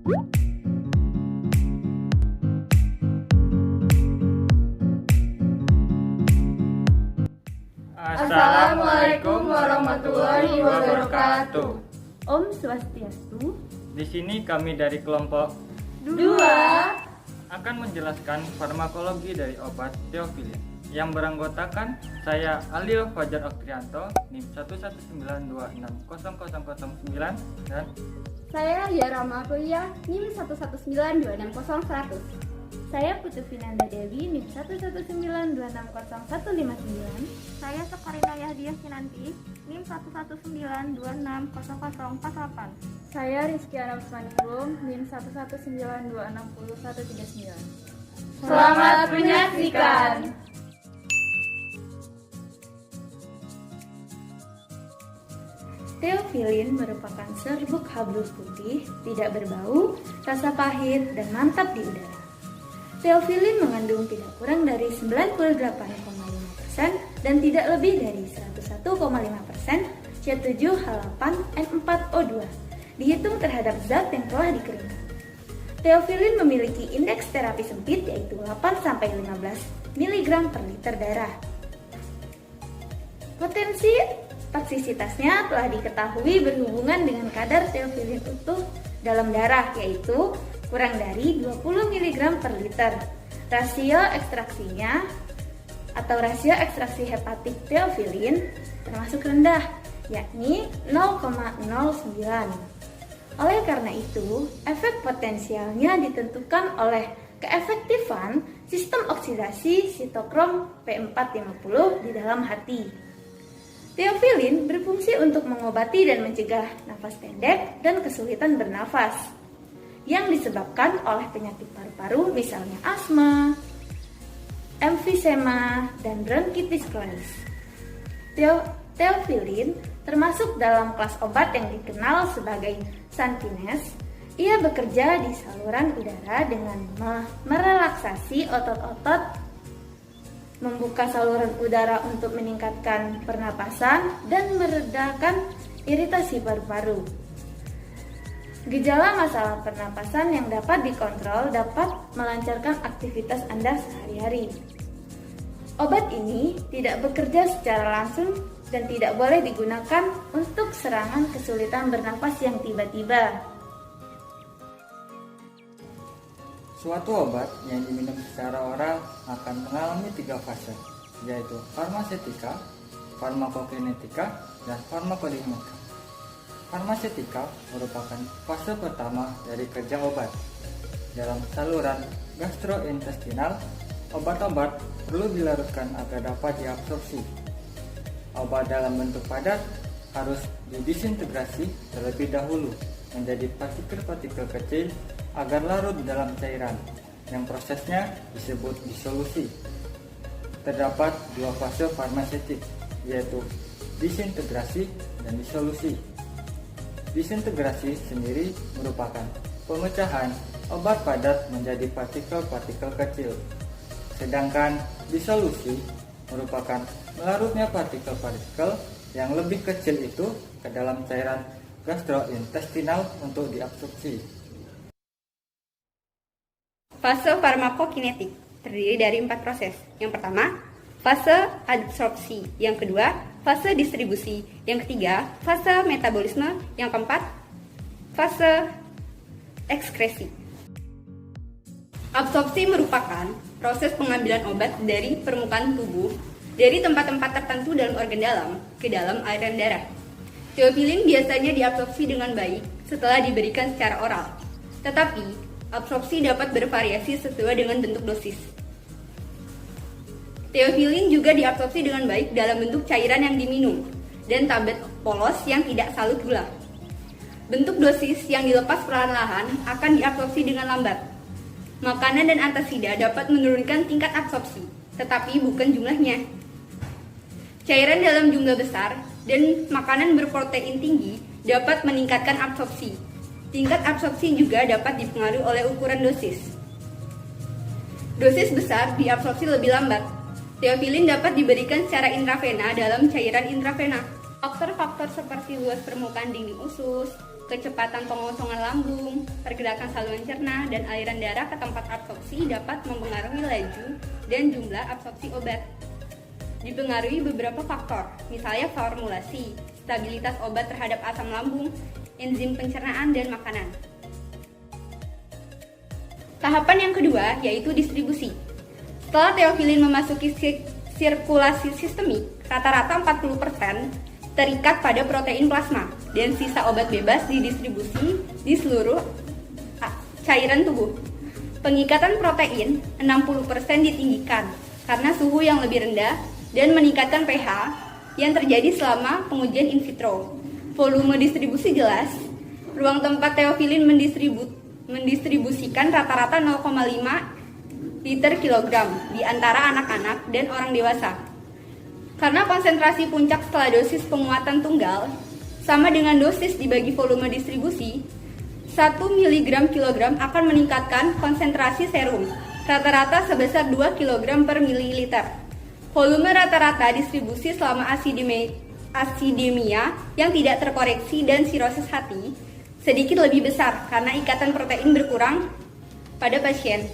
Assalamualaikum warahmatullahi wabarakatuh. Om Swastiastu. Di sini kami dari kelompok 2 akan menjelaskan farmakologi dari obat Theophylline yang beranggotakan saya Alio Fajar Oktrianto NIM 119260009 dan Saya Yara Makuya NIM 119260100. Saya Putu Vinanda Dewi NIM 119260159. Saya Sekarina Yahdiah Kinanti, NIM 119260048. Saya Rizkyana Usmaningrum NIM 119260139. Selamat menyaksikan. Theophylline merupakan serbuk hablum putih, tidak berbau, rasa pahit, dan mantap di udara. Theophylline mengandung tidak kurang dari 98,5% dan tidak lebih dari 101,5% C7H8N4O2 dihitung terhadap zat yang telah dikeringkan. Theophylline memiliki indeks terapi sempit yaitu 8-15 mg per liter darah. Potensi toksisitasnya telah diketahui berhubungan dengan kadar theophylline utuh dalam darah yaitu kurang dari 20 mg per liter. Rasio ekstraksinya atau rasio ekstraksi hepatik theophylline termasuk rendah, yakni 0,09. Oleh karena itu, efek potensialnya ditentukan oleh keefektifan sistem oksidasi sitokrom P450 di dalam hati. Theophylline berfungsi untuk mengobati dan mencegah nafas pendek dan kesulitan bernafas yang disebabkan oleh penyakit paru-paru misalnya asma, emfisema, dan bronkitis kronis. Theophylline termasuk dalam kelas obat yang dikenal sebagai Santinase. Ia bekerja di saluran udara dengan merelaksasi otot-otot, membuka saluran udara untuk meningkatkan pernapasan dan meredakan iritasi paru-paru. Gejala masalah pernapasan yang dapat dikontrol dapat melancarkan aktivitas Anda sehari-hari. Obat ini tidak bekerja secara langsung dan tidak boleh digunakan untuk serangan kesulitan bernapas yang tiba-tiba. suatu obat yang diminum secara oral akan mengalami 3 fase, yaitu farmasetika, farmakokinetika, dan farmakodinamika. Farmasetika merupakan fase pertama dari kerja obat. Dalam saluran gastrointestinal, obat-obat perlu dilarutkan agar dapat diabsorpsi. Obat dalam bentuk padat harus didisintegrasi terlebih dahulu menjadi partikel-partikel kecil agar larut dalam cairan, yang prosesnya disebut disolusi. Terdapat 2 fase farmasetik, yaitu disintegrasi dan disolusi. Disintegrasi sendiri merupakan pemecahan obat padat menjadi partikel-partikel kecil, sedangkan disolusi merupakan melarutnya partikel-partikel yang lebih kecil itu ke dalam cairan gastrointestinal untuk diabsorpsi. Fase farmakokinetik terdiri dari 4 proses. Yang pertama, fase adsorpsi. Yang kedua, fase distribusi. Yang ketiga, fase metabolisme. Yang keempat, fase ekskresi. Absorpsi merupakan proses pengambilan obat dari permukaan tubuh dari tempat-tempat tertentu dalam organ dalam ke dalam aliran darah. Theophylline biasanya diabsorpsi dengan baik setelah diberikan secara oral. Tetapi, absorpsi dapat bervariasi sesuai dengan bentuk dosis. Theophylline juga diabsorpsi dengan baik dalam bentuk cairan yang diminum dan tablet polos yang tidak salut gula. Bentuk dosis yang dilepas perlahan-lahan akan diabsorpsi dengan lambat. Makanan dan antasida dapat menurunkan tingkat absorpsi, tetapi bukan jumlahnya. Cairan dalam jumlah besar dan makanan berprotein tinggi dapat meningkatkan absorpsi. Tingkat absorpsi juga dapat dipengaruhi oleh ukuran dosis. Dosis besar diabsorpsi lebih lambat. Theophylline dapat diberikan secara intravena dalam cairan intravena. Faktor-faktor seperti luas permukaan dinding usus, kecepatan pengosongan lambung, pergerakan saluran cerna, dan aliran darah ke tempat absorpsi dapat mempengaruhi laju dan jumlah absorpsi obat. Dipengaruhi beberapa faktor, misalnya formulasi, stabilitas obat terhadap asam lambung, enzim pencernaan, dan makanan. Tahapan yang kedua yaitu distribusi. Setelah teofilin memasuki sirkulasi sistemik, rata-rata 40% terikat pada protein plasma dan sisa obat bebas didistribusi di seluruh cairan tubuh. Pengikatan protein 60% ditinggikan karena suhu yang lebih rendah dan meningkatkan pH yang terjadi selama pengujian in vitro. Volume distribusi jelas. Ruang tempat teofilin mendistribusikan rata-rata 0,5 liter kilogram di antara anak-anak dan orang dewasa. Karena konsentrasi puncak setelah dosis penguatan tunggal sama dengan dosis dibagi volume distribusi, 1 mg kilogram akan meningkatkan konsentrasi serum rata-rata sebesar 2 kg per mililiter. Volume rata-rata distribusi selama asidemia yang tidak terkoreksi dan sirosis hati sedikit lebih besar karena ikatan protein berkurang pada pasien.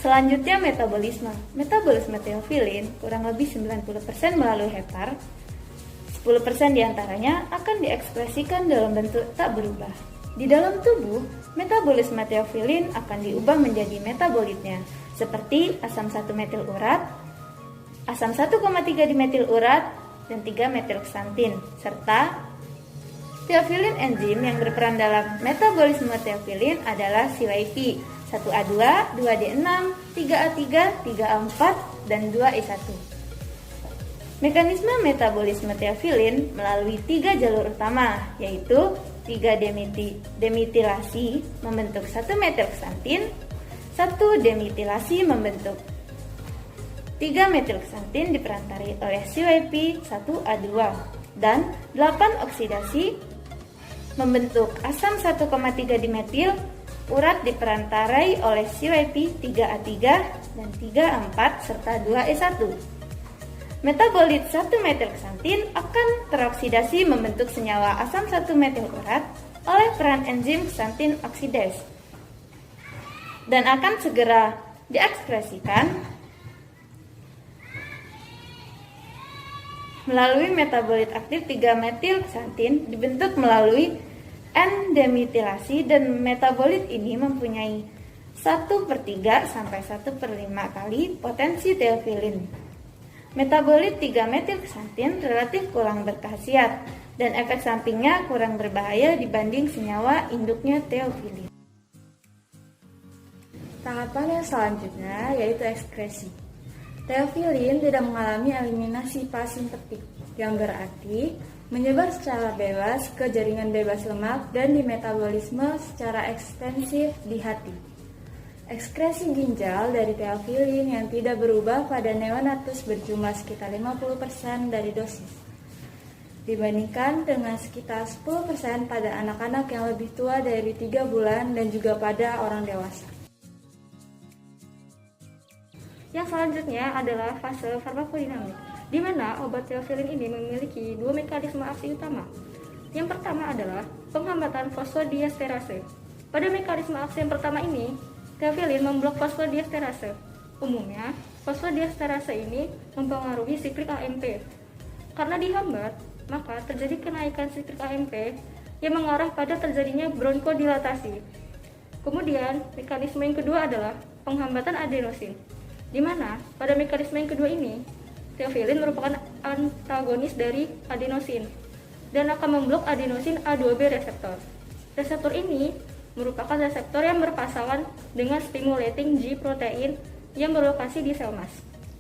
Selanjutnya metabolisme. Metabolisme teofilin kurang lebih 90% melalui hepar. 10% diantaranya akan diekspresikan dalam bentuk tak berubah. Di dalam tubuh, metabolisme teofilin akan diubah menjadi metabolitnya, seperti asam 1-metil urat, asam 1,3 dimetil urat, dan 3-metilxantin, serta teofilin. Enzim yang berperan dalam metabolisme teofilin adalah CYP 1A2, 2D6, 3A3, 3A4, dan 2E1. Mekanisme metabolisme teofilin melalui 3 jalur utama, yaitu 3-demitilasi membentuk 1-metilxantin, 1-demitilasi membentuk 3-metilxantin diperantarai oleh CYP 1A2, dan 8 oksidasi membentuk asam 1,3 dimetil urat diperantarai oleh CYP 3A3 dan 3A4 serta 2E1. Metabolit 1-metilxantin akan teroksidasi membentuk senyawa asam 1-metil urat oleh peran enzim xantin oksidase dan akan segera diekspresikan melalui metabolit aktif 3-metilxantin dibentuk melalui N-demitilasi, dan metabolit ini mempunyai 1/3 sampai 1/5 kali potensi teofilin. Metabolit 3-metilxantin relatif kurang berkhasiat dan efek sampingnya kurang berbahaya dibanding senyawa induknya teofilin. Tahapan yang selanjutnya yaitu ekskresi. Teofilin tidak mengalami eliminasi parasintetik, yang berarti menyebar secara bebas ke jaringan bebas lemak dan dimetabolisme secara ekstensif di hati. Ekskresi ginjal dari teofilin yang tidak berubah pada neonatus berjumlah sekitar 50% dari dosis, dibandingkan dengan sekitar 10% pada anak-anak yang lebih tua dari 3 bulan dan juga pada orang dewasa. Yang selanjutnya adalah fase farmakodinamik, di mana obat teofilin ini memiliki 2 mekanisme aksi utama. Yang pertama adalah penghambatan fosfodiesterase. Pada mekanisme aksi yang pertama ini, teofilin memblok fosfodiesterase. Umumnya, fosfodiesterase ini mempengaruhi siklik AMP. Karena dihambat, maka terjadi kenaikan siklik AMP yang mengarah pada terjadinya bronkodilatasi. Kemudian, mekanisme yang kedua adalah penghambatan adenosin, di mana pada mekanisme yang kedua ini, teofilin merupakan antagonis dari adenosin dan akan memblok adenosin A2B reseptor. Reseptor ini merupakan reseptor yang berpasangan dengan stimulating G protein yang berlokasi di sel mas.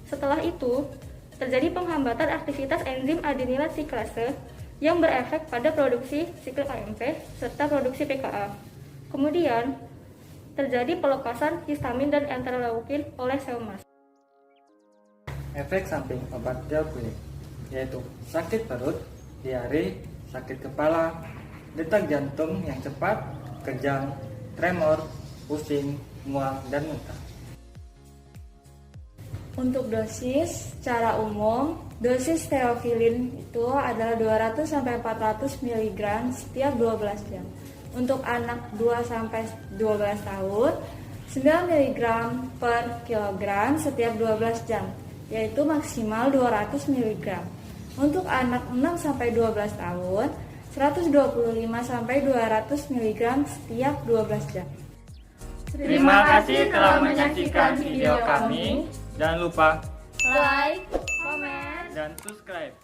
Setelah itu, terjadi penghambatan aktivitas enzim adenylat siklase yang berefek pada produksi siklik AMP serta produksi PKA. Kemudian, terjadi pelepasan histamin dan interleukin oleh sel mas. Efek samping obat teofilin yaitu sakit perut, diare, sakit kepala, detak jantung yang cepat, kejang, tremor, pusing, mual, dan muntah. Untuk dosis, secara umum Dosis teofilin itu adalah 200 sampai 400 mg setiap 12 jam. Untuk anak 2 sampai 12 tahun, 9 mg per kilogram setiap 12 jam, yaitu maksimal 200 mg. Untuk anak 6 sampai 12 tahun, 125 sampai 200 mg setiap 12 jam. Terima kasih telah menyaksikan video kami. Jangan lupa Like, Komen. dan subscribe.